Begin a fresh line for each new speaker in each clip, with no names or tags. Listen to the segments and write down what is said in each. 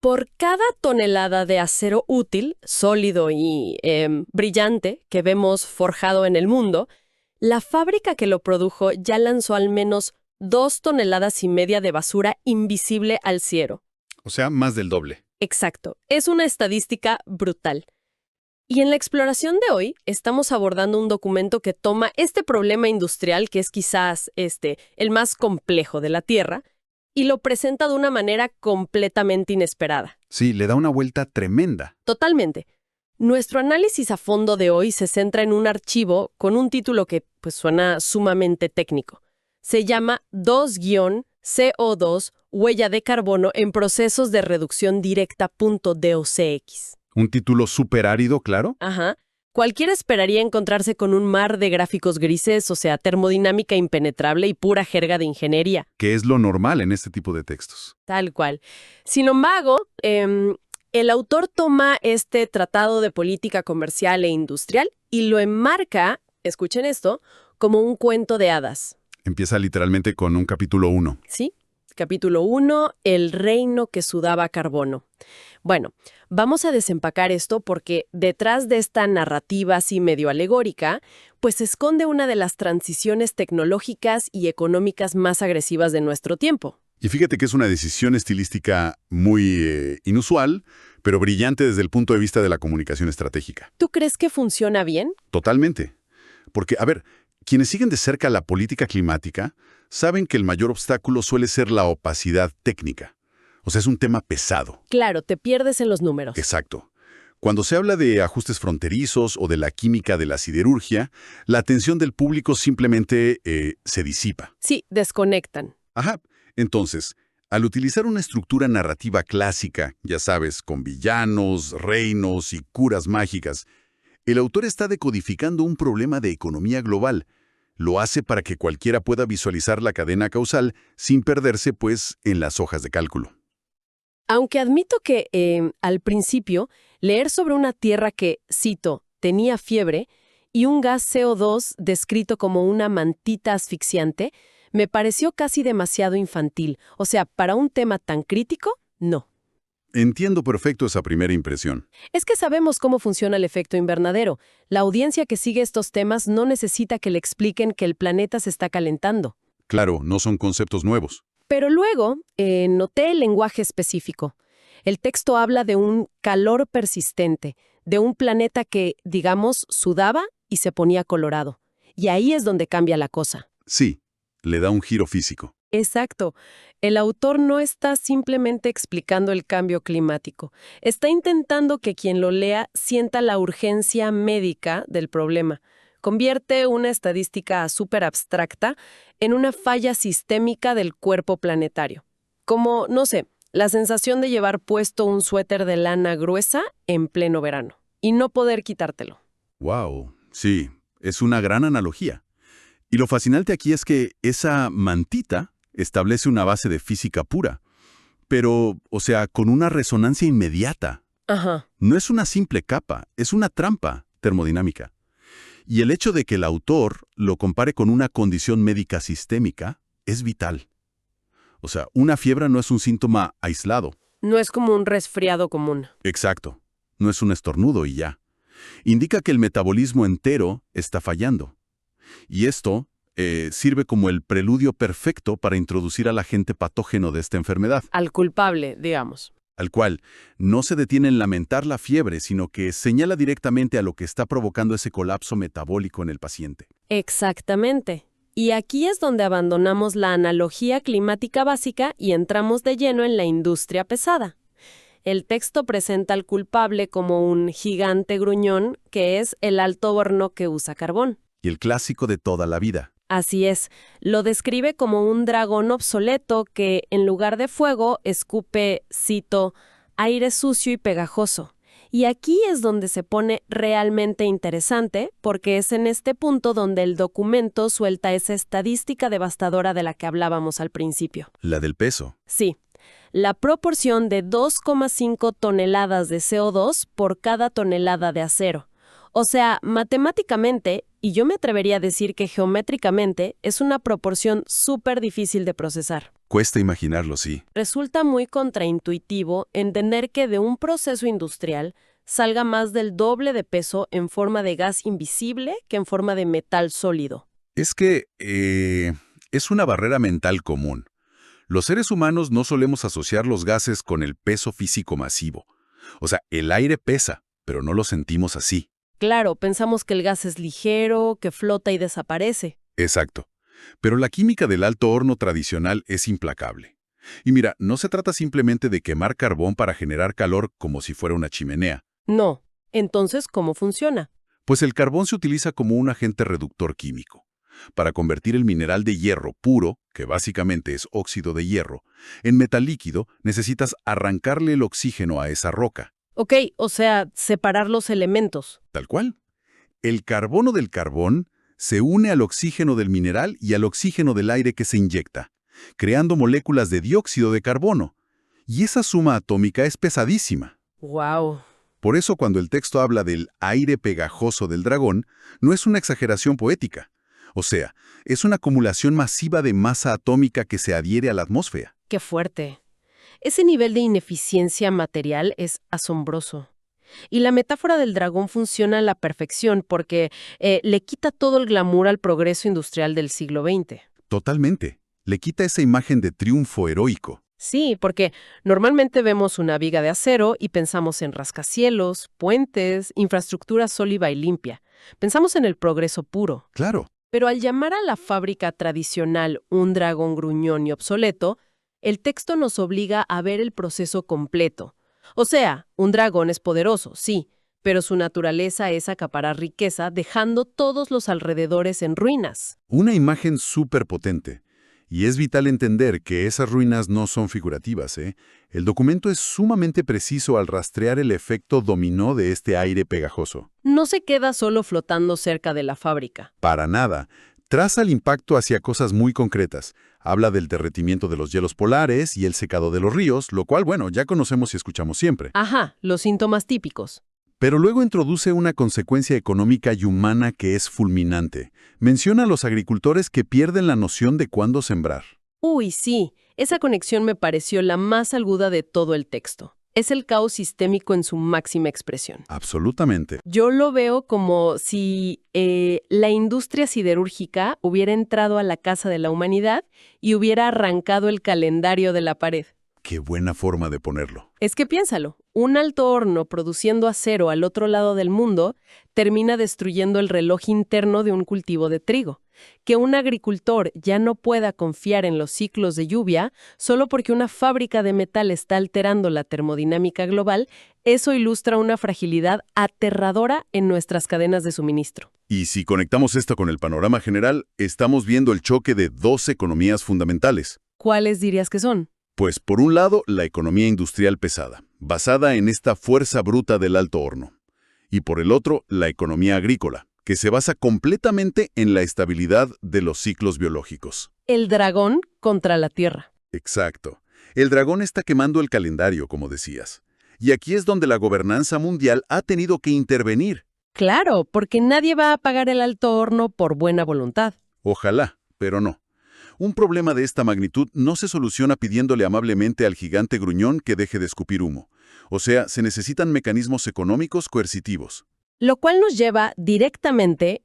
Por cada tonelada de acero útil, sólido y brillante que vemos forjado en el mundo, la fábrica que lo produjo ya lanzó al menos 2,5 toneladas de basura invisible al cielo.
O sea, más del doble.
Exacto. Es una estadística brutal. Y en la exploración de hoy estamos abordando un documento que toma este problema industrial, que es quizás el más complejo de la Tierra, y lo presenta de una manera completamente inesperada.
Sí, le da una vuelta tremenda.
Totalmente. Nuestro análisis a fondo de hoy se centra en un archivo con un título que suena sumamente técnico. Se llama 2-CO2, huella de carbono en procesos de reducción directa.docx.
Un título súper árido, claro.
Ajá. Cualquiera esperaría encontrarse con un mar de gráficos grises, o sea, termodinámica impenetrable y pura jerga de ingeniería.
Que es lo normal en este tipo de textos.
Tal cual. Sin embargo, el autor toma este tratado de política comercial e industrial y lo enmarca, escuchen esto, como un cuento de hadas.
Empieza literalmente con un capítulo 1.
¿Sí? Capítulo 1, el reino que sudaba carbono. Bueno, vamos a desempacar esto porque detrás de esta narrativa así medio alegórica, pues se esconde una de las transiciones tecnológicas y económicas más agresivas de nuestro tiempo.
Y fíjate que es una decisión estilística muy inusual, pero brillante desde el punto de vista de la comunicación estratégica.
¿Tú crees que funciona bien?
Totalmente. Porque, a ver, quienes siguen de cerca la política climática saben que el mayor obstáculo suele ser la opacidad técnica. O sea, es un tema pesado.
Claro, te pierdes en los números.
Exacto. Cuando se habla de ajustes fronterizos o de la química de la siderurgia, la atención del público simplemente se disipa.
Sí, desconectan.
Ajá. Entonces, al utilizar una estructura narrativa clásica, ya sabes, con villanos, reinos y curas mágicas, el autor está decodificando un problema de economía global. Lo hace para que cualquiera pueda visualizar la cadena causal sin perderse, pues, en las hojas de cálculo.
Aunque admito que, al principio, leer sobre una Tierra que, cito, tenía fiebre y un gas CO2 descrito como una mantita asfixiante, me pareció casi demasiado infantil. O sea, para un tema tan crítico, no.
Entiendo perfecto esa primera impresión.
Es que sabemos cómo funciona el efecto invernadero. La audiencia que sigue estos temas no necesita que le expliquen que el planeta se está calentando.
Claro, no son conceptos nuevos.
Pero luego noté el lenguaje específico. El texto habla de un calor persistente, de un planeta que, digamos, sudaba y se ponía colorado. Y ahí es donde cambia la cosa.
Sí, le da un giro físico.
Exacto. El autor no está simplemente explicando el cambio climático. Está intentando que quien lo lea sienta la urgencia médica del problema. Convierte una estadística súper abstracta en una falla sistémica del cuerpo planetario. Como, no sé, la sensación de llevar puesto un suéter de lana gruesa en pleno verano y no poder quitártelo.
¡Wow! Sí, es una gran analogía. Y lo fascinante aquí es que esa mantita establece una base de física pura, pero, o sea, con una resonancia inmediata.
Ajá.
No es una simple capa, es una trampa termodinámica. Y el hecho de que el autor lo compare con una condición médica sistémica es vital. O sea, una fiebre no es un síntoma aislado.
No es como un resfriado común.
Exacto. No es un estornudo y ya. Indica que el metabolismo entero está fallando. Y esto sirve como el preludio perfecto para introducir al agente patógeno de esta enfermedad.
Al culpable, digamos.
Al cual no se detiene en lamentar la fiebre, sino que señala directamente a lo que está provocando ese colapso metabólico en el paciente.
Exactamente. Y aquí es donde abandonamos la analogía climática básica y entramos de lleno en la industria pesada. El texto presenta al culpable como un gigante gruñón que es el alto horno que usa carbón.
Y el clásico de toda la vida.
Así es, lo describe como un dragón obsoleto que, en lugar de fuego, escupe, cito, aire sucio y pegajoso. Y aquí es donde se pone realmente interesante, porque es en este punto donde el documento suelta esa estadística devastadora de la que hablábamos al principio.
La del peso.
Sí, la proporción de 2,5 toneladas de CO2 por cada tonelada de acero. O sea, matemáticamente, y yo me atrevería a decir que geométricamente, es una proporción súper difícil de procesar.
Cuesta imaginarlo, sí.
Resulta muy contraintuitivo entender que de un proceso industrial salga más del doble de peso en forma de gas invisible que en forma de metal sólido.
Es que es una barrera mental común. Los seres humanos no solemos asociar los gases con el peso físico masivo. O sea, el aire pesa, pero no lo sentimos así.
Claro, pensamos que el gas es ligero, que flota y desaparece.
Exacto. Pero la química del alto horno tradicional es implacable. Y mira, no se trata simplemente de quemar carbón para generar calor como si fuera una chimenea.
No. Entonces, ¿cómo funciona?
Pues el carbón se utiliza como un agente reductor químico. Para convertir el mineral de hierro puro, que básicamente es óxido de hierro, en metal líquido, necesitas arrancarle el oxígeno a esa roca.
Ok, o sea, separar los elementos.
Tal cual. El carbono del carbón se une al oxígeno del mineral y al oxígeno del aire que se inyecta, creando moléculas de dióxido de carbono. Y esa suma atómica es pesadísima.
Wow.
Por eso cuando el texto habla del aire pegajoso del dragón, no es una exageración poética. O sea, es una acumulación masiva de masa atómica que se adhiere a la atmósfera.
Qué fuerte. Ese nivel de ineficiencia material es asombroso. Y la metáfora del dragón funciona a la perfección porque le quita todo el glamour al progreso industrial del siglo XX.
Totalmente. Le quita esa imagen de triunfo heroico.
Sí, porque normalmente vemos una viga de acero y pensamos en rascacielos, puentes, infraestructura sólida y limpia. Pensamos en el progreso puro.
Claro.
Pero al llamar a la fábrica tradicional un dragón gruñón y obsoleto, el texto nos obliga a ver el proceso completo. O sea, un dragón es poderoso, sí, pero su naturaleza es acaparar riqueza dejando todos los alrededores en ruinas.
Una imagen súper potente. Y es vital entender que esas ruinas no son figurativas, ¿eh? El documento es sumamente preciso al rastrear el efecto dominó de este aire pegajoso.
No se queda solo flotando cerca de la fábrica.
Para nada. Traza el impacto hacia cosas muy concretas. Habla del derretimiento de los hielos polares y el secado de los ríos, lo cual, bueno, ya conocemos y escuchamos siempre.
Ajá, los síntomas típicos.
Pero luego introduce una consecuencia económica y humana que es fulminante. Menciona a los agricultores que pierden la noción de cuándo sembrar.
Uy, sí, esa conexión me pareció la más aguda de todo el texto. Es el caos sistémico en su máxima expresión.
Absolutamente.
Yo lo veo como si la industria siderúrgica hubiera entrado a la casa de la humanidad y hubiera arrancado el calendario de la pared.
Qué buena forma de ponerlo.
Es que piénsalo, un alto horno produciendo acero al otro lado del mundo termina destruyendo el reloj interno de un cultivo de trigo. Que un agricultor ya no pueda confiar en los ciclos de lluvia solo porque una fábrica de metal está alterando la termodinámica global, eso ilustra una fragilidad aterradora en nuestras cadenas de suministro.
Y si conectamos esto con el panorama general, estamos viendo el choque de dos economías fundamentales.
¿Cuáles dirías que son?
Pues por un lado, la economía industrial pesada, basada en esta fuerza bruta del alto horno. Y por el otro, la economía agrícola, que se basa completamente en la estabilidad de los ciclos biológicos.
El dragón contra la tierra.
Exacto. El dragón está quemando el calendario, como decías. Y aquí es donde la gobernanza mundial ha tenido que intervenir.
Claro, porque nadie va a apagar el alto horno por buena voluntad.
Ojalá, pero no. Un problema de esta magnitud no se soluciona pidiéndole amablemente al gigante gruñón que deje de escupir humo. O sea, se necesitan mecanismos económicos coercitivos.
Lo cual nos lleva directamente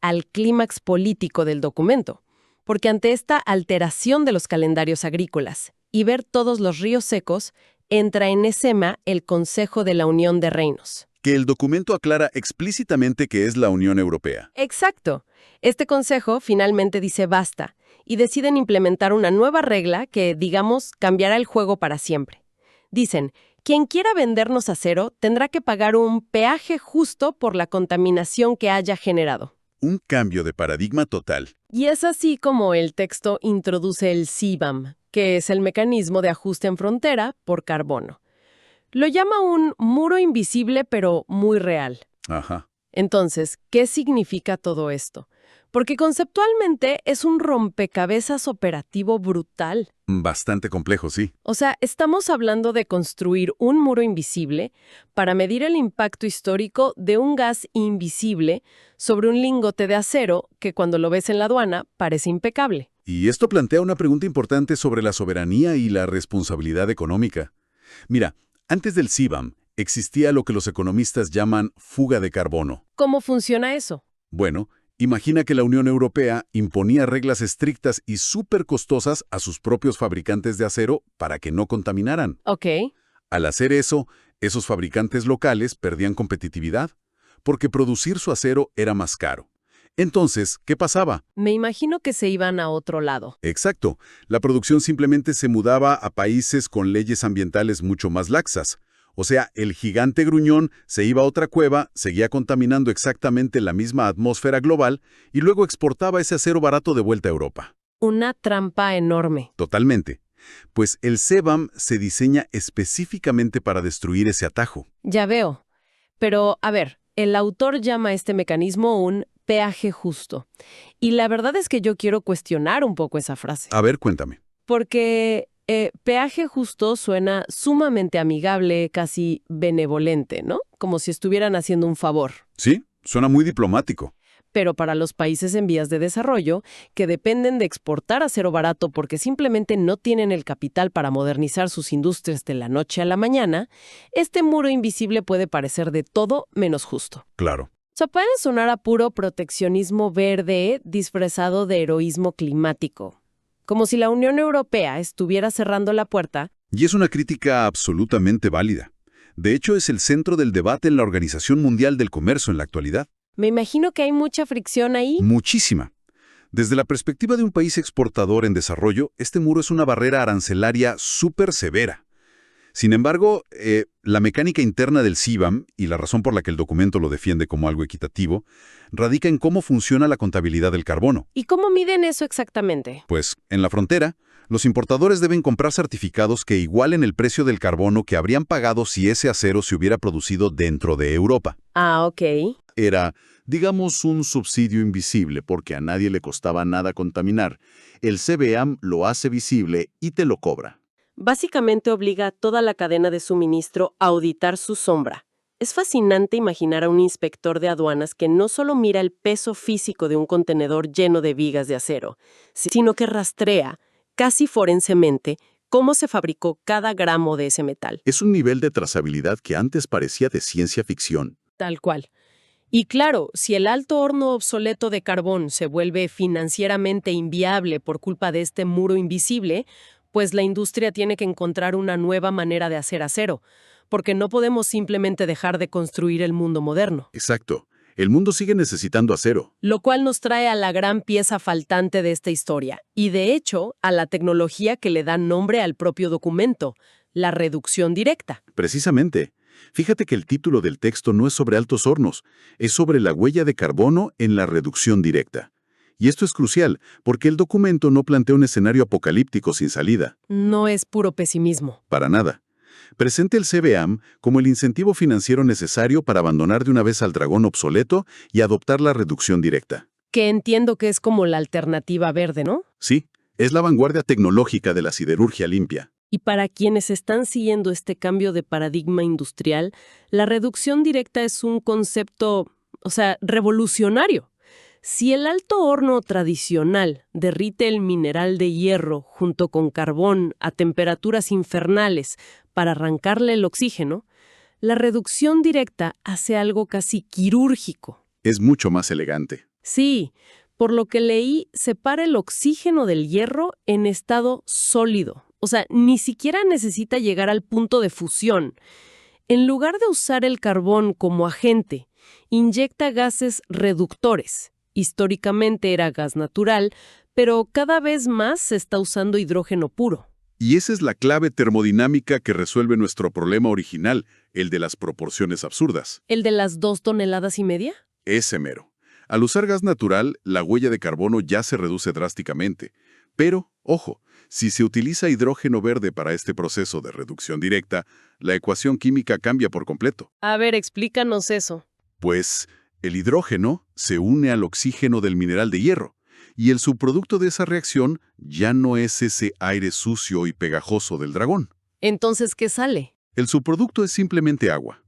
al clímax político del documento. Porque ante esta alteración de los calendarios agrícolas y ver todos los ríos secos, entra en escena el Consejo de la Unión de Reinos.
Que el documento aclara explícitamente que es la Unión Europea.
Exacto. Este consejo finalmente dice basta y deciden implementar una nueva regla que, digamos, cambiará el juego para siempre. Dicen, quien quiera vendernos acero tendrá que pagar un peaje justo por la contaminación que haya generado.
Un cambio de paradigma total.
Y es así como el texto introduce el CBAM, que es el mecanismo de ajuste en frontera por carbono. Lo llama un muro invisible pero muy real.
Ajá.
Entonces, ¿qué significa todo esto? Porque conceptualmente es un rompecabezas operativo brutal.
Bastante complejo, sí.
O sea, estamos hablando de construir un muro invisible para medir el impacto histórico de un gas invisible sobre un lingote de acero que cuando lo ves en la aduana parece impecable.
Y esto plantea una pregunta importante sobre la soberanía y la responsabilidad económica. Mira, antes del CBAM existía lo que los economistas llaman fuga de carbono.
¿Cómo funciona eso?
Bueno, imagina que la Unión Europea imponía reglas estrictas y súper costosas a sus propios fabricantes de acero para que no contaminaran.
Ok.
Al hacer eso, esos fabricantes locales perdían competitividad, porque producir su acero era más caro. Entonces, ¿qué pasaba?
Me imagino que se iban a otro lado.
Exacto, la producción simplemente se mudaba a países con leyes ambientales mucho más laxas. O sea, el gigante gruñón se iba a otra cueva, seguía contaminando exactamente la misma atmósfera global y luego exportaba ese acero barato de vuelta a Europa.
Una trampa enorme.
Totalmente. Pues el CBAM se diseña específicamente para destruir ese atajo.
Ya veo. Pero, a ver, el autor llama a este mecanismo un peaje justo. Y la verdad es que yo quiero cuestionar un poco esa frase.
A ver, cuéntame.
Porque peaje justo suena sumamente amigable, casi benevolente, ¿no? Como si estuvieran haciendo un favor.
Sí, suena muy diplomático.
Pero para los países en vías de desarrollo, que dependen de exportar acero barato porque simplemente no tienen el capital para modernizar sus industrias de la noche a la mañana, este muro invisible puede parecer de todo menos justo.
Claro.
O sea, puede sonar a puro proteccionismo verde disfrazado de heroísmo climático. Como si la Unión Europea estuviera cerrando la puerta.
Y es una crítica absolutamente válida. De hecho, es el centro del debate en la Organización Mundial del Comercio en la actualidad.
Me imagino que hay mucha fricción ahí.
Muchísima. Desde la perspectiva de un país exportador en desarrollo, este muro es una barrera arancelaria súper severa. Sin embargo, la mecánica interna del CBAM, y la razón por la que el documento lo defiende como algo equitativo, radica en cómo funciona la contabilidad del carbono.
¿Y cómo miden eso exactamente?
Pues, en la frontera, los importadores deben comprar certificados que igualen el precio del carbono que habrían pagado si ese acero se hubiera producido dentro de Europa.
Ah, ok.
Era, digamos, un subsidio invisible porque a nadie le costaba nada contaminar. El CBAM lo hace visible y te lo cobra.
Básicamente obliga a toda la cadena de suministro a auditar su sombra. Es fascinante imaginar a un inspector de aduanas que no solo mira el peso físico de un contenedor lleno de vigas de acero, sino que rastrea, casi forensemente, cómo se fabricó cada gramo de ese metal.
Es un nivel de trazabilidad que antes parecía de ciencia ficción.
Tal cual. Y claro, si el alto horno obsoleto de carbón se vuelve financieramente inviable por culpa de este muro invisible, pues la industria tiene que encontrar una nueva manera de hacer acero, porque no podemos simplemente dejar de construir el mundo moderno.
Exacto. El mundo sigue necesitando acero.
Lo cual nos trae a la gran pieza faltante de esta historia, y de hecho, a la tecnología que le da nombre al propio documento, la reducción directa.
Precisamente. Fíjate que el título del texto no es sobre altos hornos, es sobre la huella de carbono en la reducción directa. Y esto es crucial, porque el documento no plantea un escenario apocalíptico sin salida.
No es puro pesimismo.
Para nada. Presenta el CBAM como el incentivo financiero necesario para abandonar de una vez al dragón obsoleto y adoptar la reducción directa.
Que entiendo que es como la alternativa verde, ¿no?
Sí, es la vanguardia tecnológica de la siderurgia limpia.
Y para quienes están siguiendo este cambio de paradigma industrial, la reducción directa es un concepto, revolucionario. Si el alto horno tradicional derrite el mineral de hierro junto con carbón a temperaturas infernales para arrancarle el oxígeno, la reducción directa hace algo casi quirúrgico.
Es mucho más elegante.
Sí, por lo que leí, separa el oxígeno del hierro en estado sólido. O sea, ni siquiera necesita llegar al punto de fusión. En lugar de usar el carbón como agente, inyecta gases reductores. Históricamente era gas natural, pero cada vez más se está usando hidrógeno puro.
Y esa es la clave termodinámica que resuelve nuestro problema original, el de las proporciones absurdas.
¿El de las 2,5 toneladas?
Ese mero. Al usar gas natural, la huella de carbono ya se reduce drásticamente. Pero, ojo, si se utiliza hidrógeno verde para este proceso de reducción directa, la ecuación química cambia por completo.
A ver, explícanos eso.
Pues, el hidrógeno se une al oxígeno del mineral de hierro, y el subproducto de esa reacción ya no es ese aire sucio y pegajoso del dragón.
Entonces, ¿qué sale?
El subproducto es simplemente agua.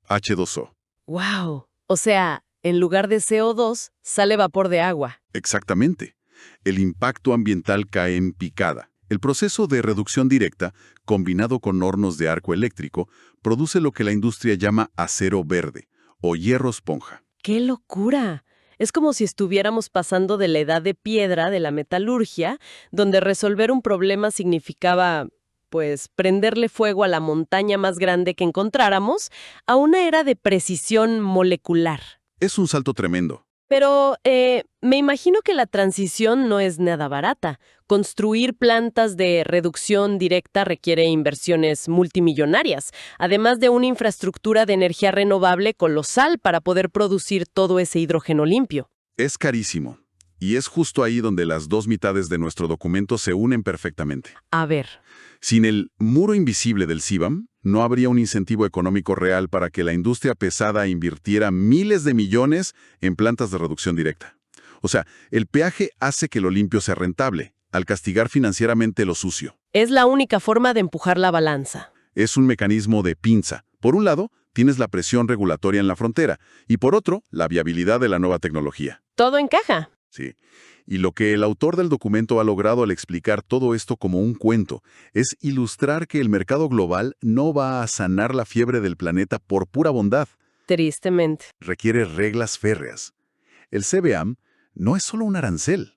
H2O.
¡Wow! O sea, en lugar de CO2, sale vapor de agua.
Exactamente. El impacto ambiental cae en picada. El proceso de reducción directa, combinado con hornos de arco eléctrico, produce lo que la industria llama acero verde o hierro esponja.
¡Qué locura! Es como si estuviéramos pasando de la edad de piedra de la metalurgia, donde resolver un problema significaba, pues, prenderle fuego a la montaña más grande que encontráramos, a una era de precisión molecular.
Es un salto tremendo.
Pero me imagino que la transición no es nada barata. Construir plantas de reducción directa requiere inversiones multimillonarias, además de una infraestructura de energía renovable colosal para poder producir todo ese hidrógeno limpio.
Es carísimo. Y es justo ahí donde las dos mitades de nuestro documento se unen perfectamente.
A ver,
Sin el muro invisible del CBAM, no habría un incentivo económico real para que la industria pesada invirtiera miles de millones en plantas de reducción directa. O sea, el peaje hace que lo limpio sea rentable, al castigar financieramente lo sucio.
es la única forma de empujar la balanza.
Es un mecanismo de pinza. Por un lado, tienes la presión regulatoria en la frontera, y por otro, la viabilidad de la nueva tecnología.
Todo encaja.
Sí. Y lo que el autor del documento ha logrado al explicar todo esto como un cuento es ilustrar que el mercado global no va a sanar la fiebre del planeta por pura bondad.
Tristemente.
Requiere reglas férreas. El CBAM no es solo un arancel.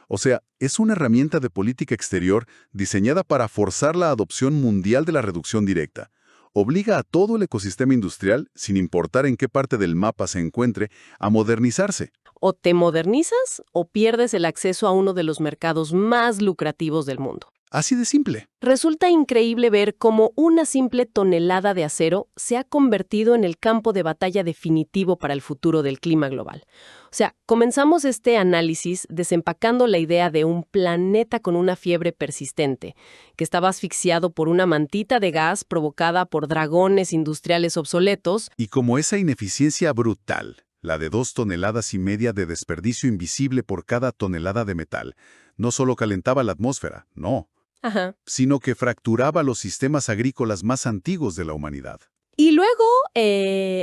O sea, es una herramienta de política exterior diseñada para forzar la adopción mundial de la reducción directa. Obliga a todo el ecosistema industrial, sin importar en qué parte del mapa se encuentre, a modernizarse.
O te modernizas o pierdes el acceso a uno de los mercados más lucrativos del mundo.
Así de simple.
Resulta increíble ver cómo una simple tonelada de acero se ha convertido en el campo de batalla definitivo para el futuro del clima global. O sea, comenzamos este análisis desempacando la idea de un planeta con una fiebre persistente, que estaba asfixiado por una mantita de gas provocada por dragones industriales obsoletos.
Y como esa ineficiencia brutal, la de 2,5 toneladas de desperdicio invisible por cada tonelada de metal, no solo calentaba la atmósfera, no,
Ajá.
sino que fracturaba los sistemas agrícolas más antiguos de la humanidad.
Y luego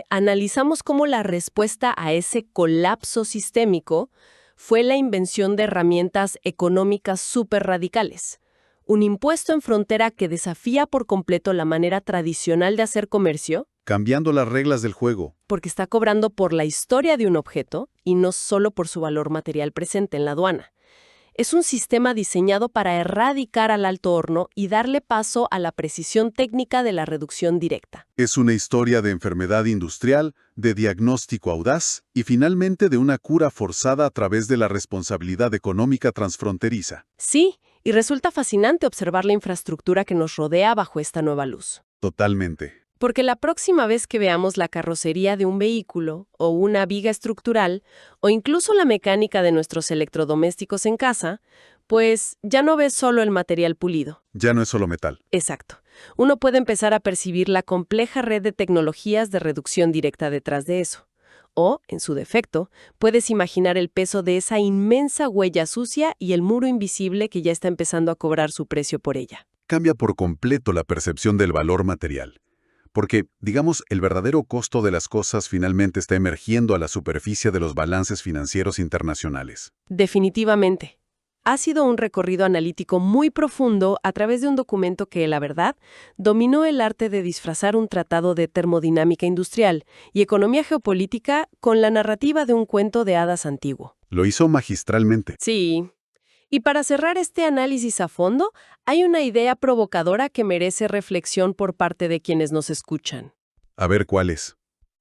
analizamos cómo la respuesta a ese colapso sistémico fue la invención de herramientas económicas súper radicales. Un impuesto en frontera que desafía por completo la manera tradicional de hacer comercio,
Cambiando las reglas del juego.
porque está cobrando por la historia de un objeto y no solo por su valor material presente en la aduana. Es un sistema diseñado para erradicar al alto horno y darle paso a la precisión técnica de la reducción directa.
Es una historia de enfermedad industrial, de diagnóstico audaz y finalmente de una cura forzada a través de la responsabilidad económica transfronteriza.
Sí, y resulta fascinante observar la infraestructura que nos rodea bajo esta nueva luz.
Totalmente.
Porque la próxima vez que veamos la carrocería de un vehículo, o una viga estructural, o incluso la mecánica de nuestros electrodomésticos en casa, pues ya no ves solo el material pulido.
Ya no es solo metal.
Exacto. Uno puede empezar a percibir la compleja red de tecnologías de reducción directa detrás de eso. O, en su defecto, puedes imaginar el peso de esa inmensa huella sucia y el muro invisible que ya está empezando a cobrar su precio por ella.
Cambia por completo la percepción del valor material. Porque, digamos, el verdadero costo de las cosas finalmente está emergiendo a la superficie de los balances financieros internacionales.
Definitivamente. Ha sido un recorrido analítico muy profundo a través de un documento que, la verdad, dominó el arte de disfrazar un tratado de termodinámica industrial y economía geopolítica con la narrativa de un cuento de hadas antiguo.
Lo hizo magistralmente.
Sí. Y para cerrar este análisis a fondo, hay una idea provocadora que merece reflexión por parte de quienes nos escuchan.
A ver cuál es.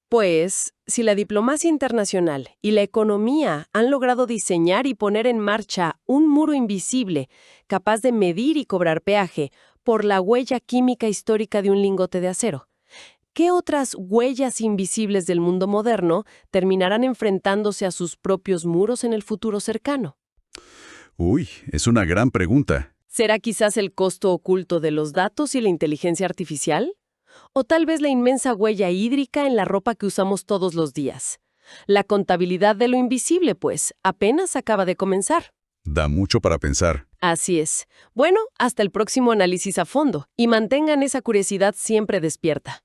Pues, si la diplomacia internacional y la economía han logrado diseñar y poner en marcha un muro invisible capaz de medir y cobrar peaje por la huella química histórica de un lingote de acero, ¿qué otras huellas invisibles del mundo moderno terminarán enfrentándose a sus propios muros en el futuro cercano?
Uy, es una gran pregunta.
¿Será quizás el costo oculto de los datos y la inteligencia artificial? ¿O tal vez la inmensa huella hídrica en la ropa que usamos todos los días? La contabilidad de lo invisible, pues, apenas acaba de comenzar.
Da mucho para pensar.
Así es. Bueno, hasta el próximo análisis a fondo, y mantengan esa curiosidad siempre despierta.